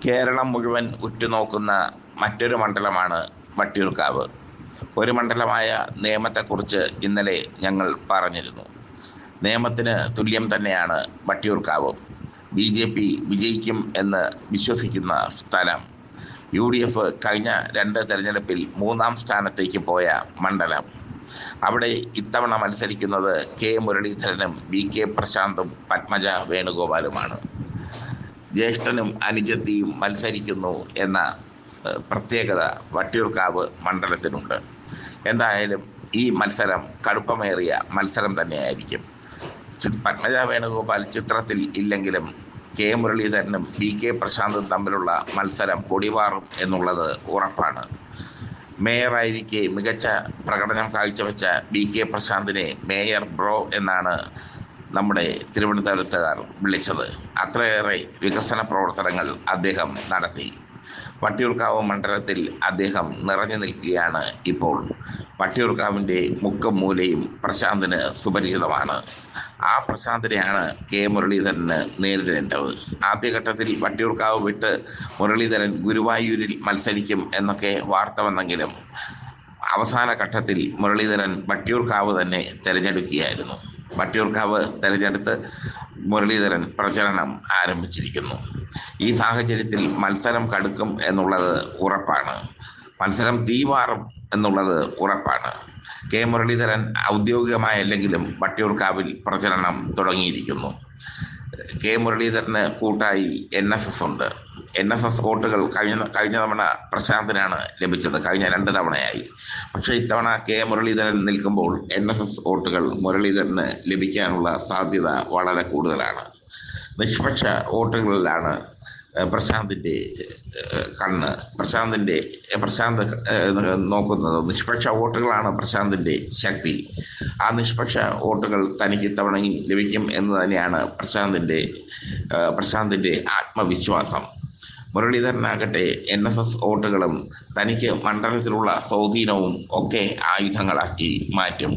കേരളം മുഴുവൻ ഉറ്റുനോക്കുന്ന മറ്റൊരു മണ്ഡലമാണ് വട്ടിയൂർക്കാവ്. ഒരു മണ്ഡലമായ നേമത്തെക്കുറിച്ച് ഇന്നലെ ഞങ്ങൾ പറഞ്ഞിരുന്നു. നേമത്തിന് തുല്യം തന്നെയാണ് വട്ടിയൂർക്കാവ്. BJP വിജയിക്കും എന്ന് വിശ്വസിക്കുന്ന സ്ഥലം. UDF കഴിഞ്ഞ 2 തെരഞ്ഞെടുപ്പിൽ 3-ാം സ്ഥാനത്തേക്ക് പോയ മണ്ഡലം. അവിടെ ഇത്തവണ മത്സരിക്കുന്നത് K മുരളീധരനും VK പ്രശാന്തും പത്മജ വേണുഗോപാലുമാണ്. ജ്യേഷ്ഠനും അനുജത്തിയും മത്സരിക്കുന്നു എന്ന പ്രത്യേകത വട്ടിയൂർക്കാവ് മണ്ഡലത്തിനുണ്ട്. എന്തായാലും ഈ മത്സരം കടുപ്പമേറിയ മത്സരം തന്നെയായിരിക്കും. പത്മജ വേണുഗോപാൽ ചിത്രത്തിൽ ഇല്ലെങ്കിലും K മുരളീധരനും VK പ്രശാന്തും തമ്മിലുള്ള മത്സരം പൊടിപാറും എന്നുള്ളത് ഉറപ്പാണ്. മേയറായിരിക്കെ മികച്ച പ്രകടനം കാഴ്ചവെച്ച VK പ്രശാന്തിനെ മേയർ ബ്രോ എന്നാണ് നമ്മുടെ തിരുവനന്തപുരത്തുകാർ വിളിച്ചത്. അത്രയേറെ വികസന പ്രവർത്തനങ്ങൾ അദ്ദേഹം നടത്തി. വട്ടിയൂർക്കാവ് മണ്ഡലത്തിൽ അദ്ദേഹം നിറഞ്ഞു നിൽക്കുകയാണ് ഇപ്പോൾ. വട്ടിയൂർക്കാവിൻ്റെ മുക്കും മൂലയും പ്രശാന്തിന് സുപരിചിതമാണ്. ആ പ്രശാന്തിനെയാണ് K മുരളീധരന് നേരിടേണ്ടത്. ആദ്യഘട്ടത്തിൽ വട്ടിയൂർക്കാവ് വിട്ട് മുരളീധരൻ ഗുരുവായൂരിൽ മത്സരിക്കും എന്നൊക്കെ വാർത്ത വന്നെങ്കിലും അവസാന ഘട്ടത്തിൽ മുരളീധരൻ വട്ടിയൂർക്കാവ് തന്നെ തിരഞ്ഞെടുക്കുകയായിരുന്നു. വട്ടിയൂർക്കാവ് തിരഞ്ഞെടുത്ത് മുരളീധരൻ പ്രചരണം ആരംഭിച്ചിരിക്കുന്നു. ഈ സാഹചര്യത്തിൽ മത്സരം കടുക്കും എന്നുള്ളത് ഉറപ്പാണ്. മത്സരം തീവാറും എന്നുള്ളത് ഉറപ്പാണ്. K മുരളീധരൻ ഔദ്യോഗികമായല്ലെങ്കിലും വട്ടിയൂർക്കാവിൽ പ്രചരണം തുടങ്ങിയിരിക്കുന്നു. K മുരളീധരന് കൂട്ടായി NSS ഉണ്ട്. NSS വോട്ടുകൾ കഴിഞ്ഞ തവണ പ്രശാന്തിനാണ് ലഭിച്ചത്. കഴിഞ്ഞ 2 തവണയായി. പക്ഷേ ഇത്തവണ K മുരളീധരൻ നിൽക്കുമ്പോൾ NSS വോട്ടുകൾ മുരളീധരന് ലഭിക്കാനുള്ള സാധ്യത വളരെ കൂടുതലാണ്. നിഷ്പക്ഷ വോട്ടുകളിലാണ് പ്രശാന്തിൻ്റെ കണ്ണ്. പ്രശാന്ത് നോക്കുന്നത് നിഷ്പക്ഷ വോട്ടുകളാണ് പ്രശാന്തിൻ്റെ ശക്തി. ആ നിഷ്പക്ഷ വോട്ടുകൾ തനിക്ക് ഇത്തവണയും ലഭിക്കും എന്ന് തന്നെയാണ് പ്രശാന്തിൻ്റെ ആത്മവിശ്വാസം. മുരളീധരനാകട്ടെ NSS വോട്ടുകളും തനിക്ക് മണ്ഡലത്തിലുള്ള സ്വാധീനവും ഒക്കെ ആയുധങ്ങളാക്കി മാറ്റും.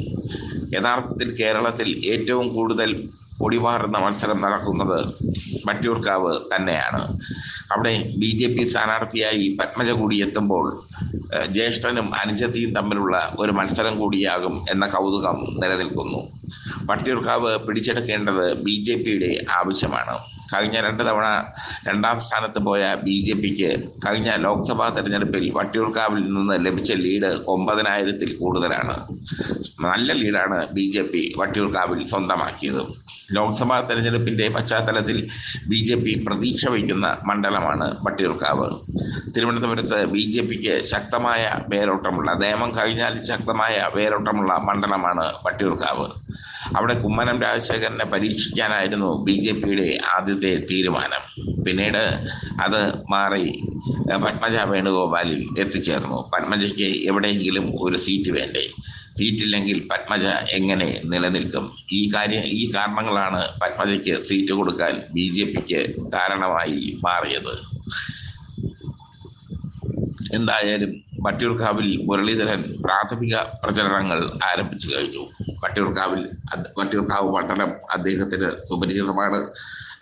യഥാർത്ഥത്തിൽ കേരളത്തിൽ ഏറ്റവും കൂടുതൽ പൊടിപാറുന്ന മത്സരം നടക്കുന്നത് വട്ടിയൂർക്കാവ് തന്നെയാണ്. അവിടെ BJP സ്ഥാനാർത്ഥിയായി പത്മജ കൂടി എത്തുമ്പോൾ ജ്യേഷ്ഠനും അനുജത്തിയും തമ്മിലുള്ള ഒരു മത്സരം കൂടിയാകും എന്ന കൗതുകം നിലനിൽക്കുന്നു. വട്ടിയൂർക്കാവ് പിടിച്ചെടുക്കേണ്ടത് BJPയുടെ ആവശ്യമാണ്. കഴിഞ്ഞ 2 തവണ 2-ാം സ്ഥാനത്ത് പോയ BJPക്ക് കഴിഞ്ഞ ലോക്സഭാ തെരഞ്ഞെടുപ്പിൽ വട്ടിയൂർക്കാവിൽ നിന്ന് ലഭിച്ച ലീഡ് 9,000-ൽ കൂടുതലാണ്. നല്ല ലീഡാണ് BJP വട്ടിയൂർക്കാവിൽ സ്വന്തമാക്കിയത്. ലോക്സഭാ തെരഞ്ഞെടുപ്പിൻ്റെ പശ്ചാത്തലത്തിൽ BJP പ്രതീക്ഷ വയ്ക്കുന്ന മണ്ഡലമാണ് വട്ടിയൂർക്കാവ്. തിരുവനന്തപുരത്ത് BJPക്ക് ശക്തമായ വേരോട്ടമുള്ള, നേമം കഴിഞ്ഞാൽ ശക്തമായ വേരോട്ടമുള്ള മണ്ഡലമാണ് വട്ടിയൂർക്കാവ്. അവിടെ കുമ്മനം രാജശേഖരനെ പരീക്ഷിക്കാനായിരുന്നു BJPയുടെ ആദ്യത്തെ തീരുമാനം. പിന്നീട് അത് മാറി പത്മജ വേണുഗോപാലിൽ എത്തിച്ചേർന്നു. പത്മജയ്ക്ക് എവിടെയെങ്കിലും ഒരു സീറ്റ് വേണ്ടേ? സീറ്റില്ലെങ്കിൽ പത്മജ എങ്ങനെ നിലനിൽക്കും? ഈ കാരണങ്ങളാണ് പത്മജയ്ക്ക് സീറ്റ് കൊടുക്കാൻ BJPക്ക് കാരണമായി മാറിയത്. എന്തായാലും വട്ടിയൂർക്കാവിൽ മുരളീധരൻ പ്രാഥമിക പ്രചരണങ്ങൾ ആരംഭിച്ചു കഴിഞ്ഞു. വട്ടിയൂർക്കാവ് മണ്ഡലം അദ്ദേഹത്തിന് സുപരിചിതമാണ്.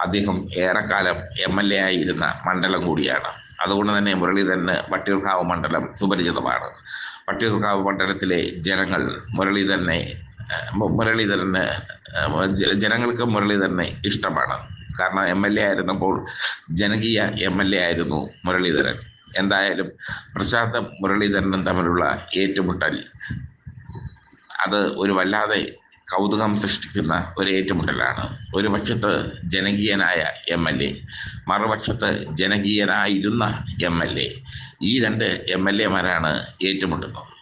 അദ്ദേഹം ഏറെക്കാലം MLA ആയിരുന്ന മണ്ഡലം കൂടിയാണ്. അതുകൊണ്ട് തന്നെ മുരളീധരന് വട്ടിയൂർക്കാവ് മണ്ഡലം സുപരിചിതമാണ്. വട്ടിയൂർക്കാവ് മണ്ഡലത്തിലെ ജനങ്ങൾ ജനങ്ങൾക്ക് മുരളീധരനെ ഇഷ്ടമാണ്. കാരണം MLA ആയിരുന്നപ്പോൾ ജനകീയ MLA ആയിരുന്നു മുരളീധരൻ. എന്തായാലും പ്രശാന്തും മുരളീധരനും തമ്മിലുള്ള ഏറ്റുമുട്ടൽ അത് ഒരു വല്ലാതെ കൗതുകം സൃഷ്ടിക്കുന്ന ഒരു ഏറ്റുമുട്ടലാണ്. ഒരു പക്ഷത്ത് ജനകീയനായ MLA, മറുപക്ഷത്ത് ജനകീയനായിരുന്ന MLA. ഈ 2 MLA മാരാണ് ഏറ്റുമുട്ടുന്നത്.